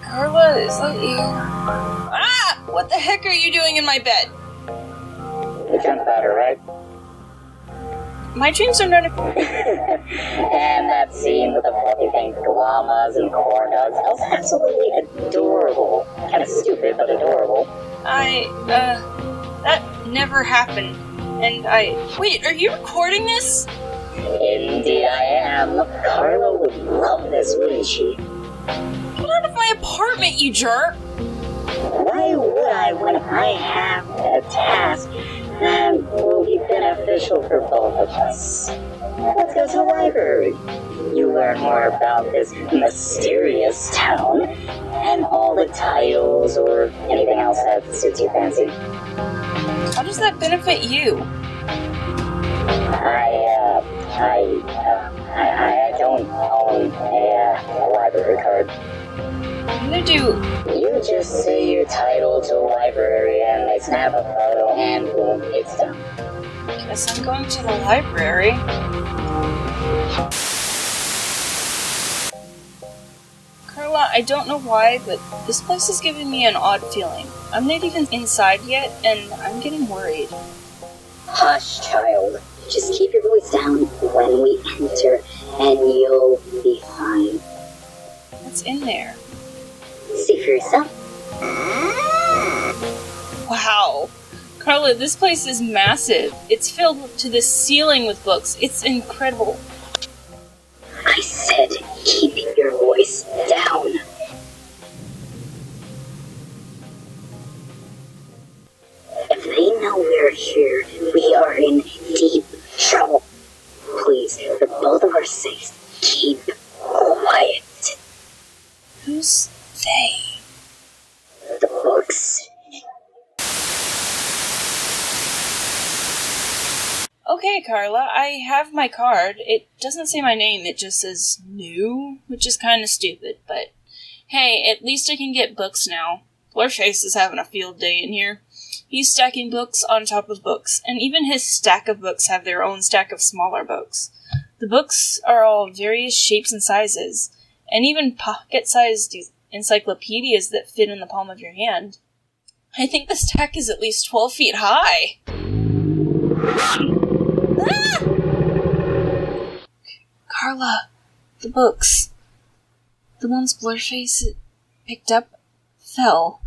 Carla, is that you? Ah! What the heck are you doing in my bed? It sounds better, right? My dreams are not a... And that scene with the fluffy pink llamas and corn dogs, that was absolutely adorable. Kind of stupid, but adorable. That never happened. And Wait, are you recording this? Indeed I am. Carla would love this, wouldn't she? Get out of my apartment, you jerk! Why would I when I have a task that will be beneficial for both of us? Let's go to the library. You learn more about this mysterious town and all the titles or anything else that suits your fancy. How does that benefit you? I don't own a library card. Neither do... You just say your title to a library and they snap a photo and boom, it's done. Guess I'm going to the library. Carla, I don't know why, but this place is giving me an odd feeling. I'm not even inside yet, and I'm getting worried. Hush, child. Just keep your voice down when we enter, and you'll be fine. What's in there? See for yourself. Wow. Carla, this place is massive. It's filled to the ceiling with books. It's incredible. I said keep your voice down. If they know we're here, we are in deep trouble. Please, for both of our sakes, keep quiet. Who's they? The books. Okay, Carla, I have my card. It doesn't say my name, it just says new, which is kind of stupid, but hey, at least I can get books now. Blurface is having a field day in here. He's stacking books on top of books, and even his stack of books have their own stack of smaller books. The books are all various shapes and sizes, and even pocket-sized encyclopedias that fit in the palm of your hand. I think the stack is at least 12 feet high. Ah! Carla, the books. The ones Blurface picked up fell.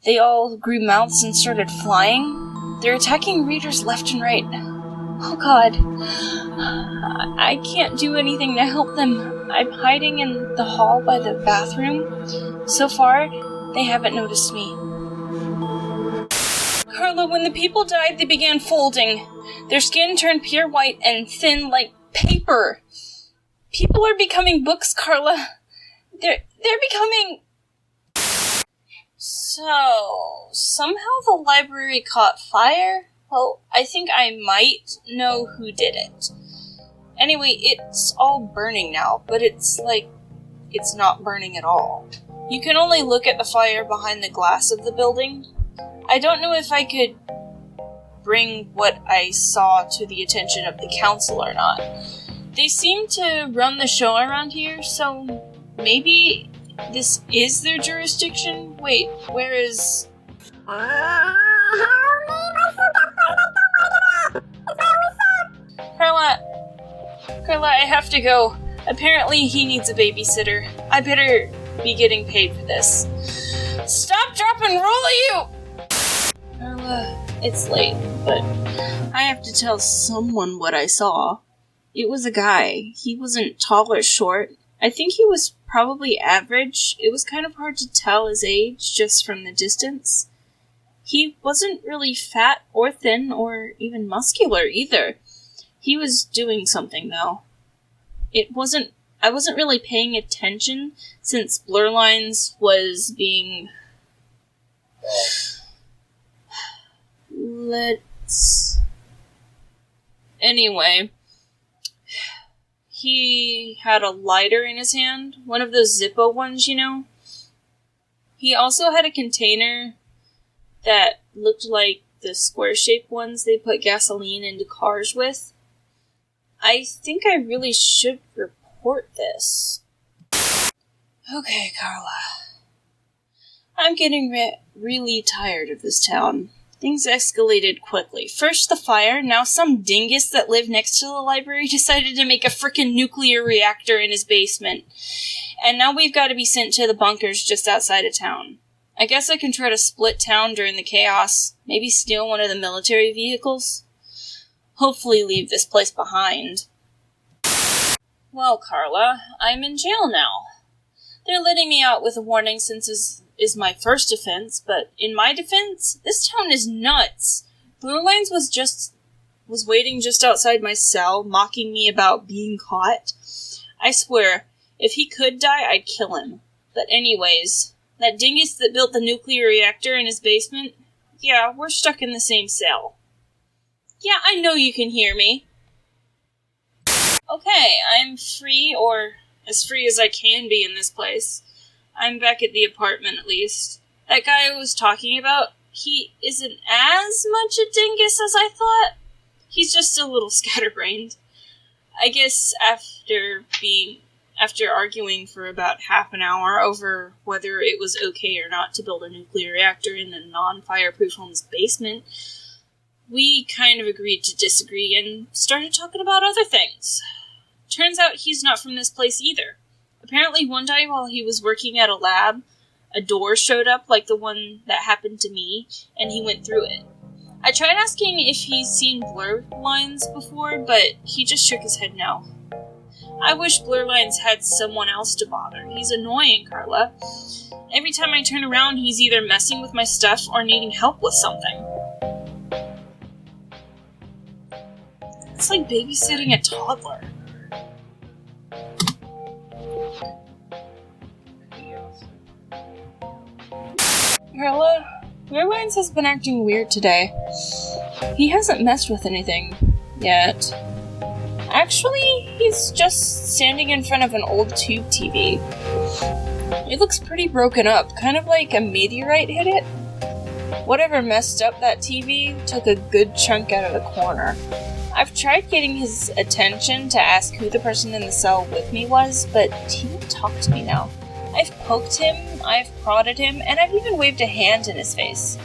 They all grew mouths and started flying. They're attacking readers left and right. Oh god. I can't do anything to help them. I'm hiding in the hall by the bathroom. So far, they haven't noticed me. Carla, when the people died, they began folding. Their skin turned pure white and thin like paper. People are becoming books, Carla. They're becoming... So, somehow the library caught fire? Well, I think I might know who did it. Anyway, it's all burning now, but it's like, it's not burning at all. You can only look at the fire behind the glass of the building. I don't know if I could bring what I saw to the attention of the council or not. They seem to run the show around here, so maybe this is their jurisdiction? Wait, where is... Carla, I have to go. Apparently he needs a babysitter. I better be getting paid for this. Stop, drop, and roll, you! Carla, it's late, but I have to tell someone what I saw. It was a guy. He wasn't tall or short. I think he was probably average. It was kind of hard to tell his age just from the distance. He wasn't really fat or thin or even muscular either. He was doing something, though. I wasn't really paying attention since Blurlines was being... Let's Anyway, he had a lighter in his hand, one of those Zippo ones, you know? He also had a container that looked like the square-shaped ones they put gasoline into cars with. I think I really should report this. Okay, Carla. I'm getting really tired of this town. Things escalated quickly. First the fire, now some dingus that lived next to the library decided to make a frickin' nuclear reactor in his basement. And now we've got to be sent to the bunkers just outside of town. I guess I can try to split town during the chaos. Maybe steal one of the military vehicles. Hopefully leave this place behind. Well, Carla, I'm in jail now. They're letting me out with a warning since this is my first offense, but in my defense, this town is nuts. Blue Lines was waiting just outside my cell, mocking me about being caught. I swear, if he could die, I'd kill him. But anyways, that dingus that built the nuclear reactor in his basement, yeah, we're stuck in the same cell. Yeah, I know you can hear me. Okay, I'm free, or as free as I can be in this place. I'm back at the apartment, at least. That guy I was talking about, he isn't as much a dingus as I thought. He's just a little scatterbrained. I guess after arguing for about half an hour over whether it was okay or not to build a nuclear reactor in a non-fireproof home's basement, we kind of agreed to disagree and started talking about other things. Turns out he's not from this place either. Apparently one day while he was working at a lab, a door showed up like the one that happened to me, and he went through it. I tried asking if he's seen blur lines before, but he just shook his head no. I wish Blur Lines had someone else to bother. He's annoying, Carla. Every time I turn around, he's either messing with my stuff or needing help with something. It's like babysitting a toddler. Carla, Blur Lines has been acting weird today. He hasn't messed with anything yet. Actually, he's just standing in front of an old tube TV. It looks pretty broken up, kind of like a meteorite hit it. Whatever messed up that TV took a good chunk out of the corner. I've tried getting his attention to ask who the person in the cell with me was, but he won't talk to me now. I've poked him, I've prodded him, and I've even waved a hand in his face.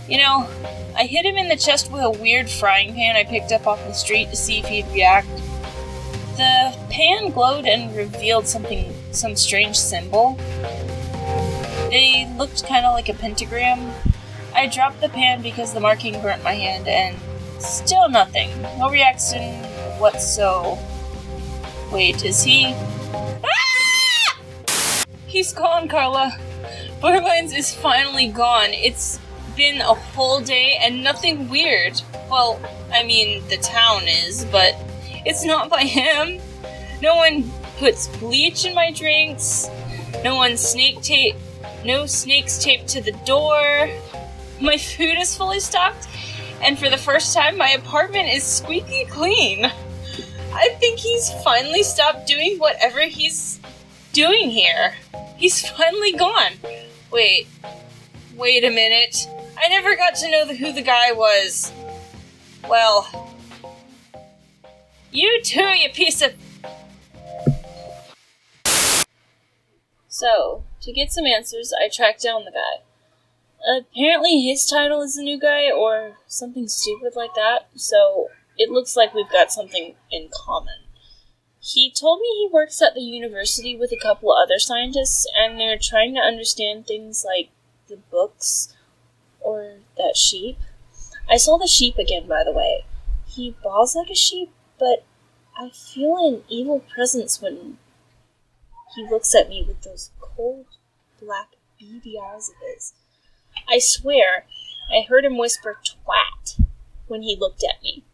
You know, I hit him in the chest with a weird frying pan I picked up off the street to see if he'd react. The pan glowed and revealed some strange symbol. They looked kind of like a pentagram. I dropped the pan because the marking burnt my hand, and still nothing. No reaction whatsoever. Wait, is he... Ah! He's gone, Carla. Blur Lines is finally gone. It's been a whole day and nothing weird. Well, I mean, the town is, but it's not by him. No one puts bleach in my drinks. No snakes taped to the door. My food is fully stocked, and for the first time, my apartment is squeaky clean. I think he's finally stopped doing whatever he's doing here. He's finally gone. Wait a minute. I never got to know who the guy was. Well, you too, you piece of... So, to get some answers, I tracked down the guy. Apparently his title is the new guy, or something stupid like that, so it looks like we've got something in common. He told me he works at the university with a couple other scientists, and they're trying to understand things like the books, or that sheep. I saw the sheep again, by the way. He baws like a sheep, but I feel an evil presence when he looks at me with those cold, black, beady eyes of his. I swear, I heard him whisper twat when he looked at me.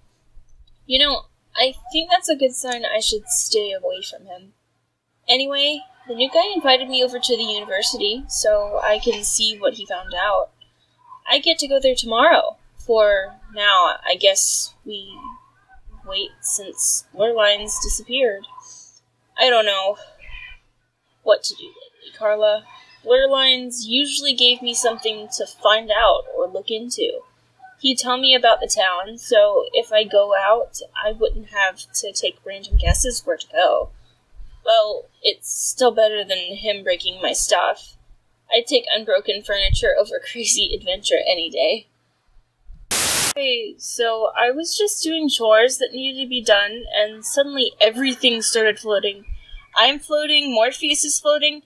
You know, I think that's a good sign I should stay away from him. Anyway, the new guy invited me over to the university so I can see what he found out. I get to go there tomorrow. For now, I guess we wait since Lurline's disappeared. I don't know what to do lately, Carla. Lurlines usually gave me something to find out or look into. He'd tell me about the town, so if I go out, I wouldn't have to take random guesses where to go. Well, it's still better than him breaking my stuff. I'd take unbroken furniture over crazy adventure any day. Hey, so I was just doing chores that needed to be done, and suddenly everything started floating. I'm floating, Morpheus is floating,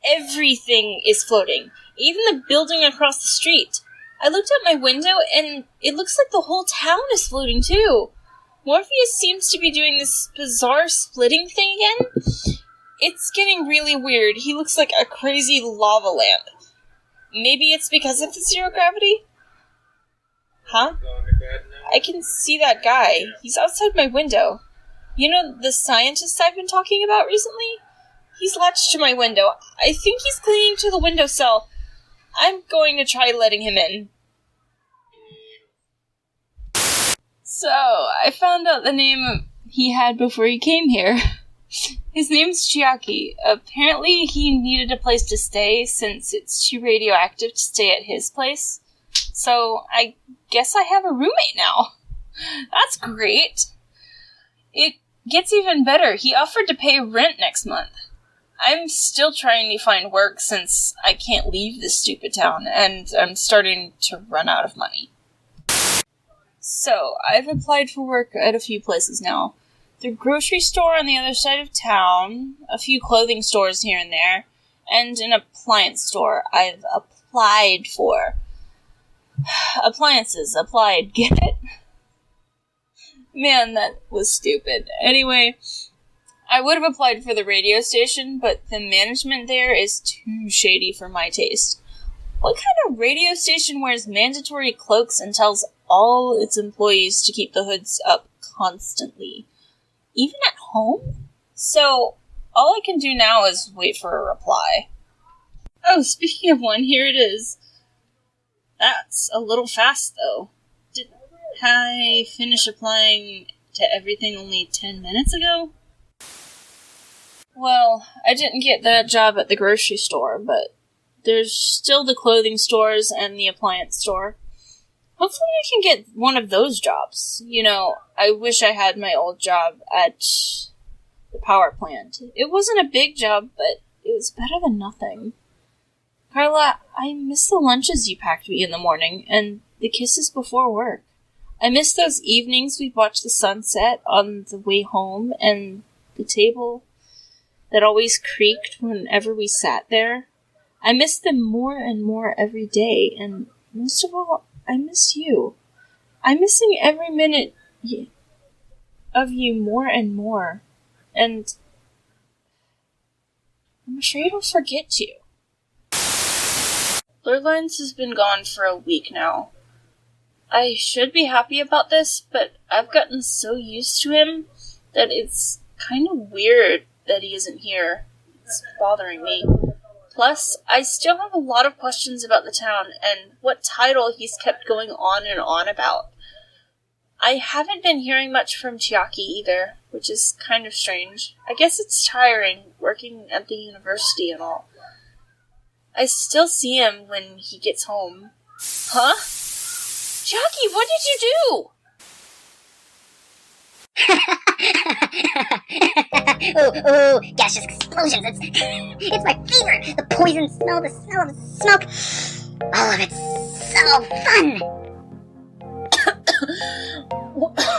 everything is floating. Even the building across the street. I looked out my window, and it looks like the whole town is floating too. Morpheus seems to be doing this bizarre splitting thing again. It's getting really weird. He looks like a crazy lava lamp. Maybe it's because of the zero gravity? Huh? I can see that guy. He's outside my window. You know the scientist I've been talking about recently? He's latched to my window. I think he's clinging to the windowsill. I'm going to try letting him in. So, I found out the name he had before he came here. His name's Chiaki. Apparently he needed a place to stay since it's too radioactive to stay at his place. So, I guess I have a roommate now. That's great. It gets even better. He offered to pay rent next month. I'm still trying to find work since I can't leave this stupid town, and I'm starting to run out of money. So, I've applied for work at a few places now. The grocery store on the other side of town, a few clothing stores here and there, and an appliance store I've applied for. Appliances, applied, get it? Man, that was stupid. Anyway, I would have applied for the radio station, but the management there is too shady for my taste. What kind of radio station wears mandatory cloaks and tells all its employees to keep the hoods up constantly? Even at home? So, all I can do now is wait for a reply. Oh, speaking of one, here it is. That's a little fast, though. Didn't I finish applying to everything only 10 minutes ago? Well, I didn't get that job at the grocery store, but there's still the clothing stores and the appliance store. Hopefully I can get one of those jobs. You know, I wish I had my old job at the power plant. It wasn't a big job, but it was better than nothing. Carla, I miss the lunches you packed me in the morning, and the kisses before work. I miss those evenings we'd watch the sunset on the way home, and the table that always creaked whenever we sat there. I miss them more and more every day, and most of all, I miss you. I'm missing every minute of you more and more, and I'm afraid I'll forget you. Lurlines has been gone for a week now. I should be happy about this, but I've gotten so used to him that it's kind of weird that he isn't here. It's bothering me. Plus, I still have a lot of questions about the town and what title he's kept going on and on about. I haven't been hearing much from Chiaki either, which is kind of strange. I guess it's tiring, working at the university and all. I still see him when he gets home. Huh? Chiaki, what did you do? Ooh, gaseous explosions. It's my favorite. The poison smell, the smell of the smoke. All of it's so fun.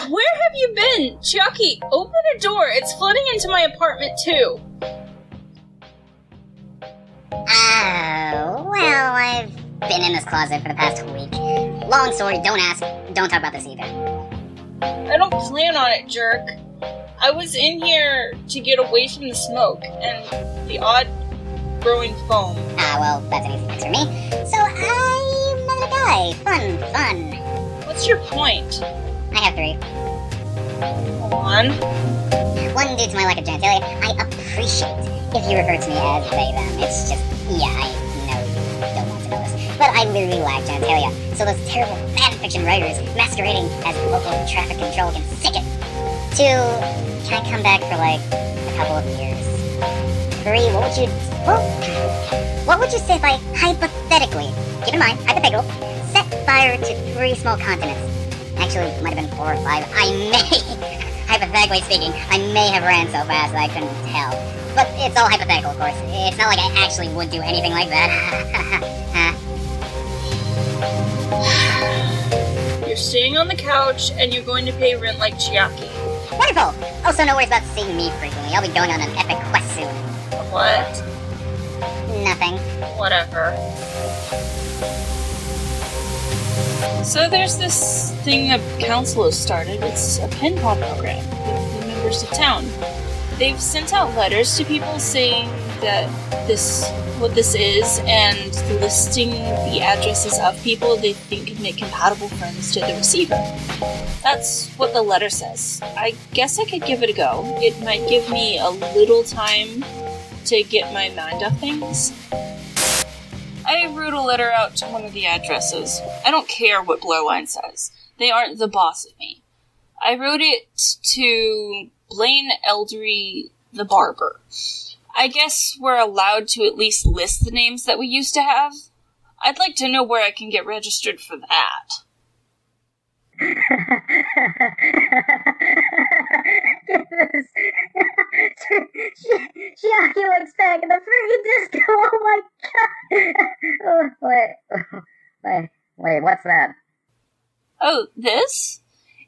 Where have you been? Chiaki, open a door. It's flooding into my apartment too. Well, I've been in this closet for the past week. Long story, don't ask. Don't talk about this either. I don't plan on it, jerk. I was in here to get away from the smoke and the odd growing foam. Well, that's an easy fix for me. So, I'm another guy. Fun. What's your point? I have 3. Go on. 1 due to my lack of genitalia. I appreciate if you refer to me as they, them. It's just, yeah, I know you don't want to know this. But I literally lack genitalia. So those terrible fanfiction writers masquerading as local traffic control can sick it. 2, can I come back for like a couple of years? 3, what would you say if I hypothetically, keep in mind, hypothetical, set fire to 3 small continents? Actually, it might have been 4 or 5. I may, hypothetically speaking, I may have ran so fast that I couldn't tell. But it's all hypothetical, of course. It's not like I actually would do anything like that. You're staying on the couch, and you're going to pay rent like Chiaki. Wonderful! Also, no worries about seeing me frequently. I'll be going on an epic quest soon. What? Nothing. Whatever. So there's this thing the council has started. It's a pen pal program with the members of town. They've sent out letters to people saying that what this is, and listing the addresses of people they think could make compatible friends to the receiver. That's what the letter says. I guess I could give it a go. It might give me a little time to get my mind off things. I wrote a letter out to one of the addresses. I don't care what Blurline says. They aren't the boss of me. I wrote it to Blaine Eldery the barber. I guess we're allowed to at least list the names that we used to have. I'd like to know where I can get registered for that. Get this. Chiaki looks back in the freaking disco. Oh my god. Oh, wait, what's that? Oh, this?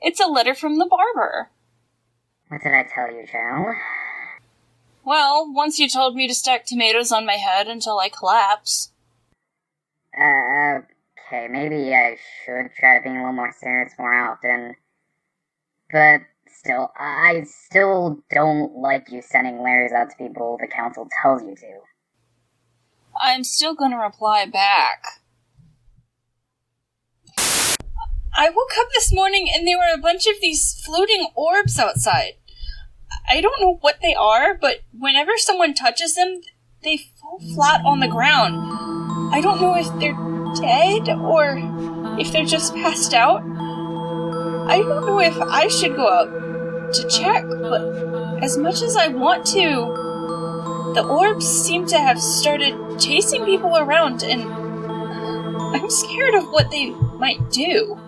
It's a letter from the barber. What did I tell you, Joe? Well, once you told me to stack tomatoes on my head until I collapse. Okay, maybe I should try being a little more serious more often. But still, I still don't like you sending letters out to people the council tells you to. I'm still gonna reply back. I woke up this morning and there were a bunch of these floating orbs outside. I don't know what they are, but whenever someone touches them, they fall flat on the ground. I don't know if they're dead or if they're just passed out. I don't know if I should go out to check, but as much as I want to, the orbs seem to have started chasing people around, and I'm scared of what they might do.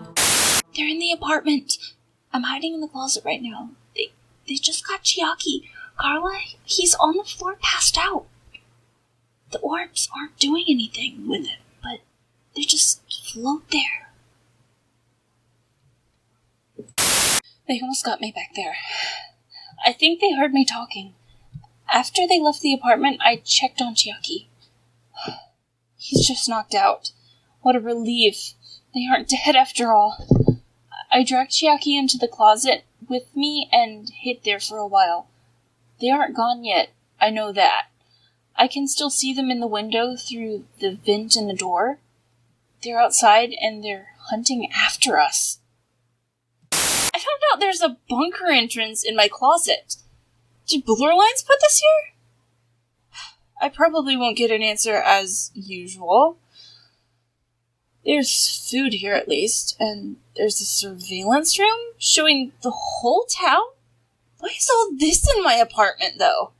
They're in the apartment. I'm hiding in the closet right now. They just got Chiaki. Carla, he's on the floor passed out. The orbs aren't doing anything with it, but they just float there. They almost got me back there. I think they heard me talking. After they left the apartment, I checked on Chiaki. He's just knocked out. What a relief. They aren't dead after all. I dragged Chiaki into the closet with me and hid there for a while. They aren't gone yet, I know that. I can still see them in the window through the vent in the door. They're outside and they're hunting after us. I found out there's a bunker entrance in my closet. Did Blurlines put this here? I probably won't get an answer as usual. There's food here at least, and there's a surveillance room showing the whole town? Why is all this in my apartment, though?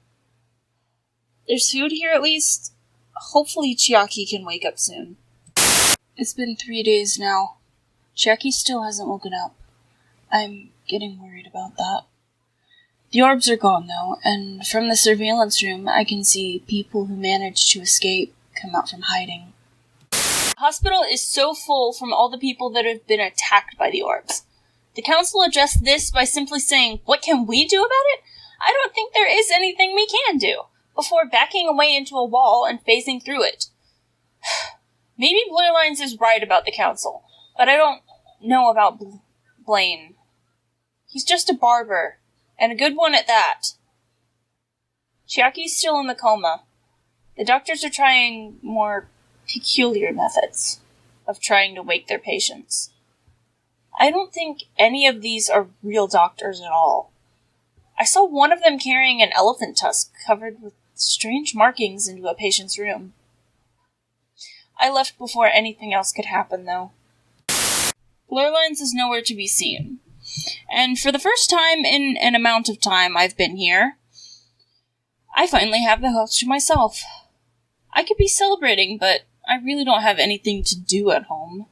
There's food here at least. Hopefully Chiaki can wake up soon. It's been 3 days now. Chiaki still hasn't woken up. I'm getting worried about that. The orbs are gone, though, and from the surveillance room I can see people who managed to escape come out from hiding. The hospital is so full from all the people that have been attacked by the orbs. The council addressed this by simply saying, "What can we do about it?" I don't think there is anything we can do, before backing away into a wall and phasing through it. Maybe Blurlines is right about the council, but I don't know about Blaine. He's just a barber, and a good one at that. Chiaki's still in the coma. The doctors are trying more peculiar methods of trying to wake their patients. I don't think any of these are real doctors at all. I saw one of them carrying an elephant tusk covered with strange markings into a patient's room. I left before anything else could happen, though. Blurlines is nowhere to be seen. And for the first time in an amount of time I've been here, I finally have the house to myself. I could be celebrating, but I really don't have anything to do at home.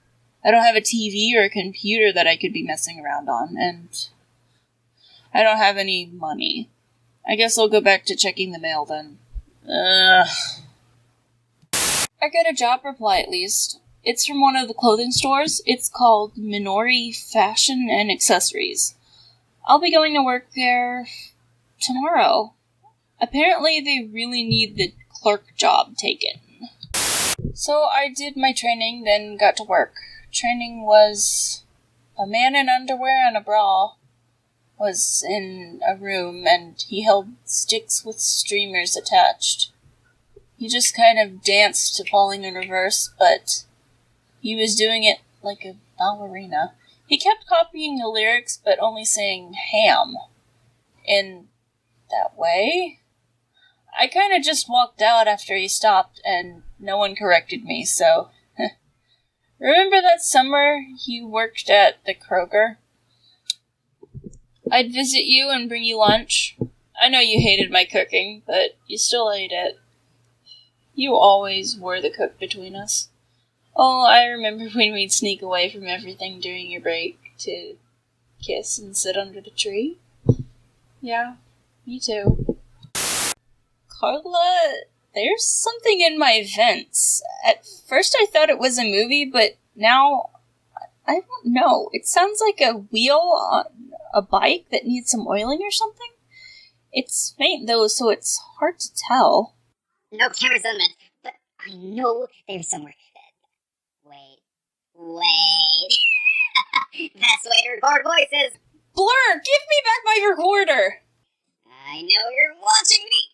I don't have a TV or a computer that I could be messing around on, and I don't have any money. I guess I'll go back to checking the mail then. I got a job reply at least. It's from one of the clothing stores. It's called Minori Fashion and Accessories. I'll be going to work there tomorrow. Apparently they really need the clerk job taken. So I did my training, then got to work. Training was a man in underwear and a bra was in a room, and he held sticks with streamers attached. He just kind of danced to Falling in Reverse, but he was doing it like a ballerina. He kept copying the lyrics, but only saying ham in that way. I kind of just walked out after he stopped, and no one corrected me, so... Remember that summer you worked at the Kroger? I'd visit you and bring you lunch. I know you hated my cooking, but you still ate it. You always were the cook between us. Oh, I remember when we'd sneak away from everything during your break to kiss and sit under the tree. Yeah, me too. Carla, there's something in my vents. At first I thought it was a movie, but now I don't know. It sounds like a wheel on a bike that needs some oiling or something. It's faint though, so it's hard to tell. No cameras on it, but I know they're somewhere. Wait. Best way to record voices. Blur, give me back my recorder. I know you're watching me.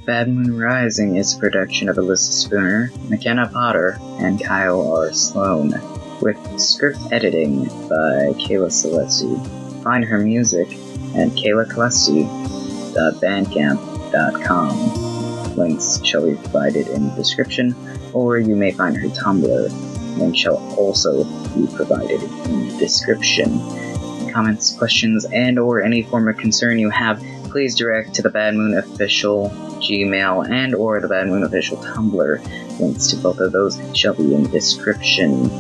BadMoon Rising is a production of Alyssa Spooner, McKenna Potter, and Kyle R. Sloan, with script editing by Kayla Celesti. Find her music at kaylacelesti.bandcamp.com. Links shall be provided in the description, or you may find her Tumblr. Link shall also be provided in the description. Comments, questions, and or any form of concern you have, please direct to the BadMoon official Gmail and or the BadMoon official Tumblr. Links to both of those shall be in the description.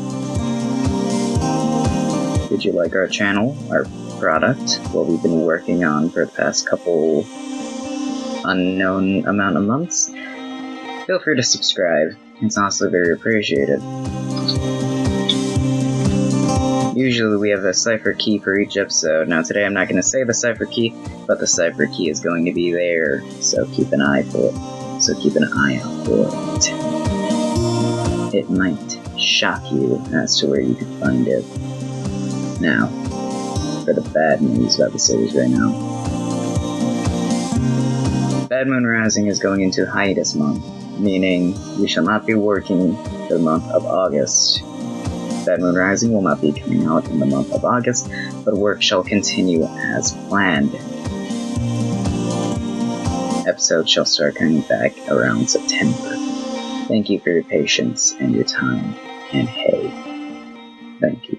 Did you like our channel, our product, what we've been working on for the past couple unknown amount of months? Feel free to subscribe. It's also very appreciated. Usually we have a cipher key for each episode. Now today I'm not going to say the cipher key, but the cipher key is going to be there, so keep an eye for it. So keep an eye out for it. It might shock you as to where you could find it. Now, for the bad news about the series right now. BadMoon Rising is going into hiatus month, meaning we shall not be working for the month of August. BadMoon Rising will not be coming out in the month of August, but work shall continue as planned. Episodes shall start coming back around September. Thank you for your patience and your time, and hey, thank you.